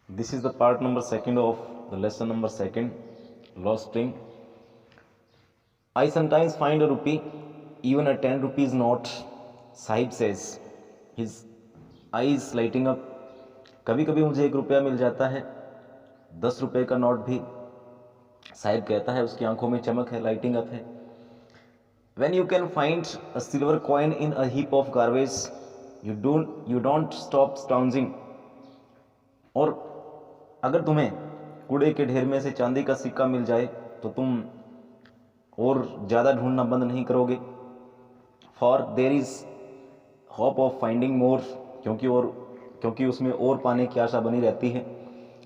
This is the part number second of the lesson number second, lost string. I sometimes find a rupee, even a 10 rupees note, Sahib says, his eyes lighting up. कभी कभी मुझे 1 रुपया मिल जाता है, 10 रुपये का note भी, साहिब कहता है, उसकी आंखों में चमक है, लाइटिंग अप है. When you can find a silver coin in a heap of garbage, you don't stop scrounging. और अगर तुम्हें कूड़े के ढेर में से चांदी का सिक्का मिल जाए तो तुम और ज़्यादा ढूंढना बंद नहीं करोगे. For there is hope of finding more, क्योंकि उसमें और पाने की आशा बनी रहती है.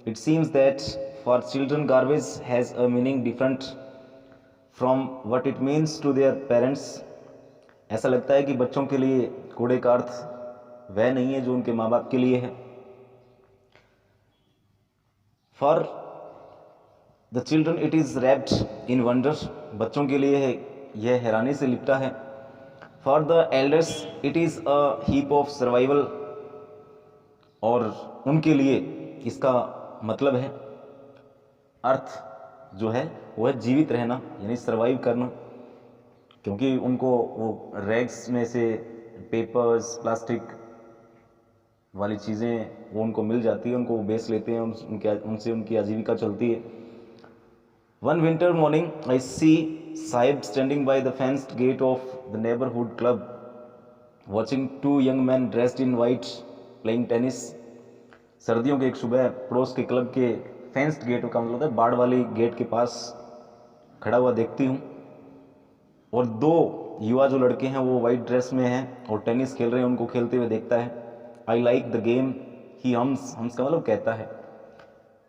It seems that for children garbage has a meaning different from what it means to their parents. ऐसा लगता है कि बच्चों के लिए कूड़े का अर्थ वह नहीं है जो उनके माँ बाप के लिए है. For the children it is wrapped in wonder, बच्चों के लिए है यह हैरानी से लिपटा है. For the elders it is a heap of survival, और उनके लिए इसका मतलब है, अर्थ जो है वो है जीवित रहना, यानी सर्वाइव करना. क्योंकि उनको वो रैग्स में से पेपर्स, प्लास्टिक वाली चीज़ें वो उनको मिल जाती है, उनको वो बेच लेते हैं, उनसे उनकी आजीविका चलती है. One winter morning I see Sahib standing by the fenced gate of the neighbourhood club watching 2 young man dressed in white playing tennis. सर्दियों के एक सुबह पड़ोस के क्लब के फेंस्ड गेट का मतलब है बाड़ वाली गेट के पास खड़ा हुआ देखती हूँ, और 2 युवा जो लड़के हैं वो वाइट ड्रेस में हैं और टेनिस खेल रहे हैं, उनको खेलते हुए देखता है. I like the game, he hums का मतलब कहता है.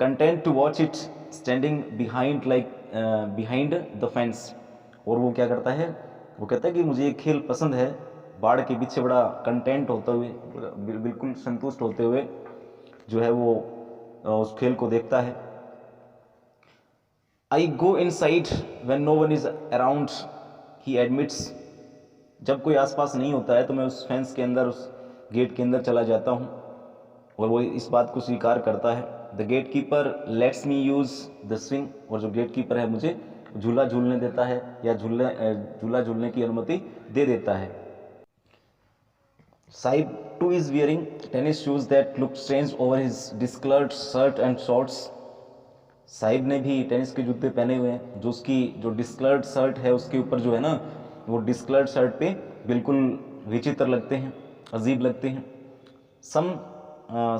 Content to watch it standing behind the fence, और वो क्या करता है, वो कहता है कि मुझे ये खेल पसंद है, बाढ़ के पीछे बड़ा कंटेंट होते हुए, बिल्कुल संतुष्ट होते हुए जो है वो उस खेल को देखता है. I go inside when no one is around, he admits, जब कोई आसपास नहीं होता है तो मैं उस फेंस के अंदर, उस गेट के अंदर चला जाता हूँ, और वो इस बात को स्वीकार करता है. The gatekeeper lets me use the swing, और जो गेट कीपर है मुझे झूला झूलने देता है या झूला झूलने की अनुमति दे देता है. Sahib two is wearing tennis shoes that look strange over his discoloured shirt and shorts. Sahib ने भी टेनिस के जूते पहने हुए हैं, जो उसकी जो डिस्कलर्ड शर्ट है उसके ऊपर जो है ना, वो डिस्कलर्ड शर्ट पे बिल्कुल विचित्र लगते हैं, अजीब लगते हैं.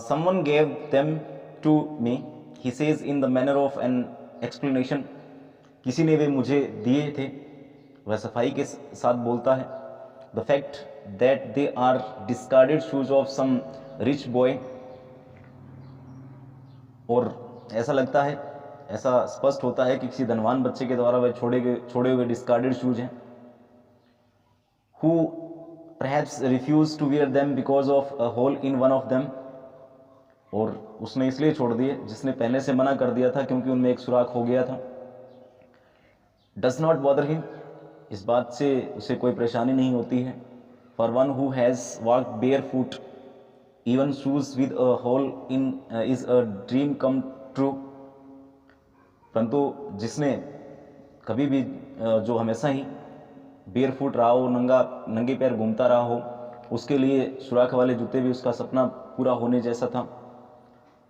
Someone gave them to me, he says in the manner of an explanation. किसी ने वे मुझे दिए थे, वह सफाई के साथ बोलता है. The fact that they are discarded shoes of some rich boy, और ऐसा लगता है, ऐसा स्पष्ट होता है कि किसी धनवान बच्चे के द्वारा वह छोड़े हुए डिस्कार्डेड शूज हैं. Who perhaps refused to wear them because of a hole in one of them, और उसने इसलिए छोड़ दिए, जिसने पहनने से मना कर दिया था क्योंकि उनमें एक सुराख हो गया था. Does not bother him, इस बात से उसे कोई परेशानी नहीं होती है. For one who has walked barefoot, even shoes with a hole in is a dream come true. परंतु जिसने कभी भी जो हमेशा ही बेयरफुट रहा हो, नंगे पैर घूमता रहा हो, उसके लिए सुराख वाले जूते भी उसका सपना पूरा होने जैसा था.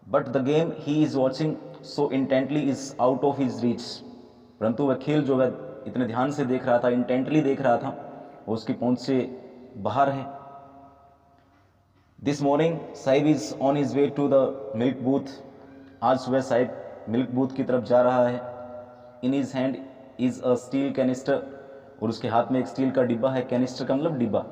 But the game he is watching so intently is out of his reach, परंतु वह खेल जो वह इतने ध्यान से देख रहा था, इंटेंटली देख रहा था, वो उसकी पहुंच से बाहर है. This morning Sahib is on his way to the milk booth, आज सुबह साहिब मिल्क बूथ की तरफ जा रहा है. In his hand is a steel canister, और उसके हाथ में एक स्टील का डिब्बा है. कैनिस्टर का मतलब डिब्बा.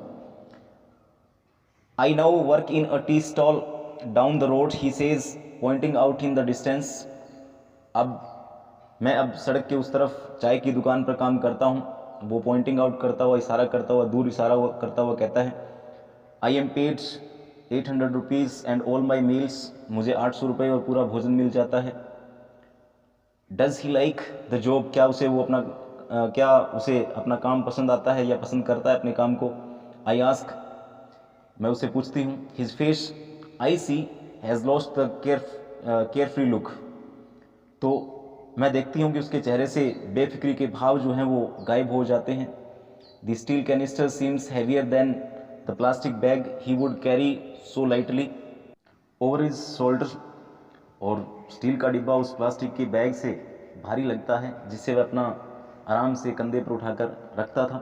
I now work in a tea stall down the road, he says pointing out in the distance. मैं अब सड़क के उस तरफ चाय की दुकान पर काम करता हूँ, वो पॉइंटिंग आउट करता हुआ, इशारा करता हुआ, दूर इशारा करता हुआ कहता है. I am paid 800 rupees and all my meals, मुझे 800 रुपये और पूरा भोजन मिल जाता है. Does he like the job, क्या उसे अपना काम पसंद आता है या पसंद करता है अपने काम को. आई आस्क, मैं उसे पूछती हूँ. His face I see has lost the care carefree look. तो मैं देखती हूँ कि उसके चेहरे से बेफिक्री के भाव जो हैं वो गायब हो जाते हैं। The steel canister seems heavier than the plastic bag he would carry so lightly over his shoulder. और स्टील का डिब्बा उस प्लास्टिक के बैग से भारी लगता है जिसे वह अपना आराम से कंधे पर उठाकर रखता था।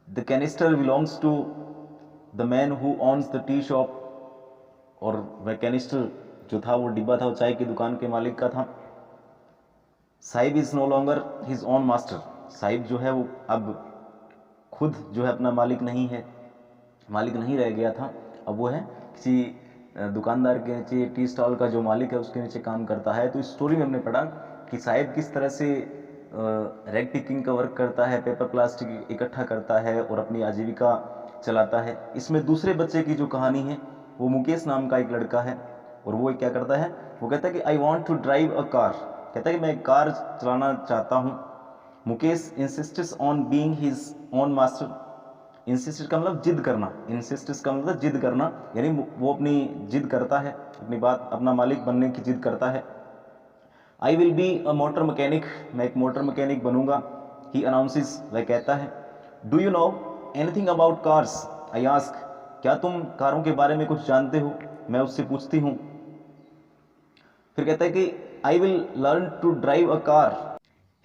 The canister belongs to the man who owns the tea shop. और वह कैनिस्टर जो था, वो डिब्बा था, वो चाय की दुकान के मालिक का था। Sahib is no longer his own master. साहिब जो है वो अब खुद जो है अपना मालिक नहीं है, मालिक नहीं रह गया था। अब वो है किसी दुकानदार के नीचे, टी स्टॉल का जो मालिक है उसके नीचे काम करता है। तो इस स्टोरी में हमने पढ़ा कि साहिब किस तरह से रैग पिकिंग का वर्क करता है, पेपर प्लास्टिक इकट्ठा करता है और अपनी आजीविका चलाता है। इसमें दूसरे बच्चे की जो कहानी है, वो मुकेश नाम का एक लड़का है और वो क्या करता है, वो कहता है कि I want to drive a car. कहता है कि मैं एक कार चलाना चाहता हूँ। Mukesh insists on being his own master. Insist का मतलब जिद करना, इंसिस्ट का मतलब जिद करना, यानी वो अपनी जिद करता है, अपनी बात, अपना मालिक बनने की जिद करता है। I will be a motor mechanic. मैं एक मोटर मैकेनिक बनूंगा। ही अनाउंसेस, वह कहता है। Do you know anything about cars? I ask. क्या तुम कारों के बारे में कुछ जानते हो? मैं उससे पूछती हूँ। फिर कहता है कि I will learn to drive a car.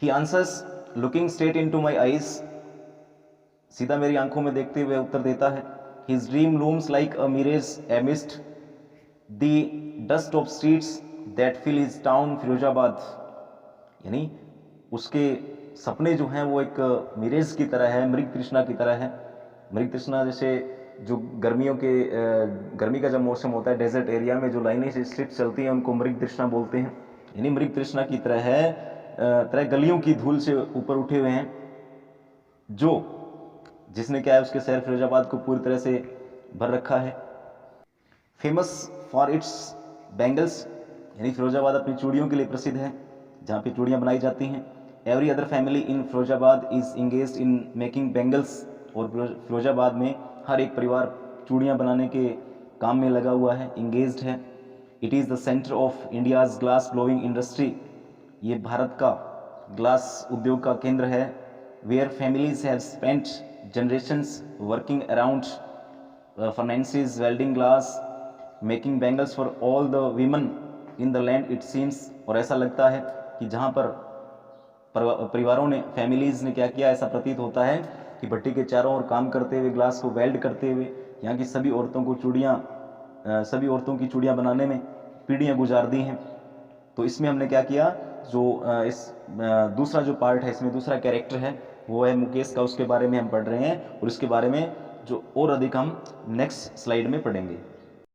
He answers looking straight into my eyes. सीधा मेरी आंखों में देखते हुए उत्तर देता है। His dream looms like a mirage amidst the dust of streets that fill his town Firozabad. यानी उसके सपने जो हैं वो एक मिरेज की तरह है, मृग तृष्णा की तरह है। मृग तृष्णा जैसे जो गर्मियों के गर्मी का जब मौसम होता है, डेजर्ट एरिया में जो लाइनें से स्ट्रिप्स चलती हैं उनको मृग तृष्णा बोलते हैं। यानी मृग तृष्णा की तरह है, तरह गलियों की धूल से ऊपर उठे हुए हैं, जो जिसने क्या है उसके शहर फिरोजाबाद को पूरी तरह से भर रखा है। फेमस फॉर इट्स बैंगल्स, यानी फिरोजाबाद अपनी चूड़ियों के लिए प्रसिद्ध है, जहाँ पे चूड़ियाँ बनाई जाती हैं। Every other family in Firozabad is engaged in making bangles. और फिरोजाबाद में हर एक परिवार चूड़ियाँ बनाने के काम में लगा हुआ है, इंगेज्ड है। It is the centre of India's glass blowing industry. ये भारत का ग्लास उद्योग का केंद्र है। Where families have spent generations working around furnaces, welding glass, making bangles for all the women in the land it seems। और ऐसा लगता है कि जहाँ पर परिवारों ने, फैमिलीज़ ने क्या किया, ऐसा प्रतीत होता है कि भट्टी के चारों ओर काम करते हुए, ग्लास को वेल्ड करते हुए यहाँ की सभी औरतों की चूड़ियाँ बनाने में पीढ़ियाँ गुजार दी हैं। तो इसमें हमने क्या किया, जो इस दूसरा जो पार्ट है, इसमें दूसरा कैरेक्टर है वो है मुकेश का, उसके बारे में हम पढ़ रहे हैं और इसके बारे में जो और अधिक हम नेक्स्ट स्लाइड में पढ़ेंगे।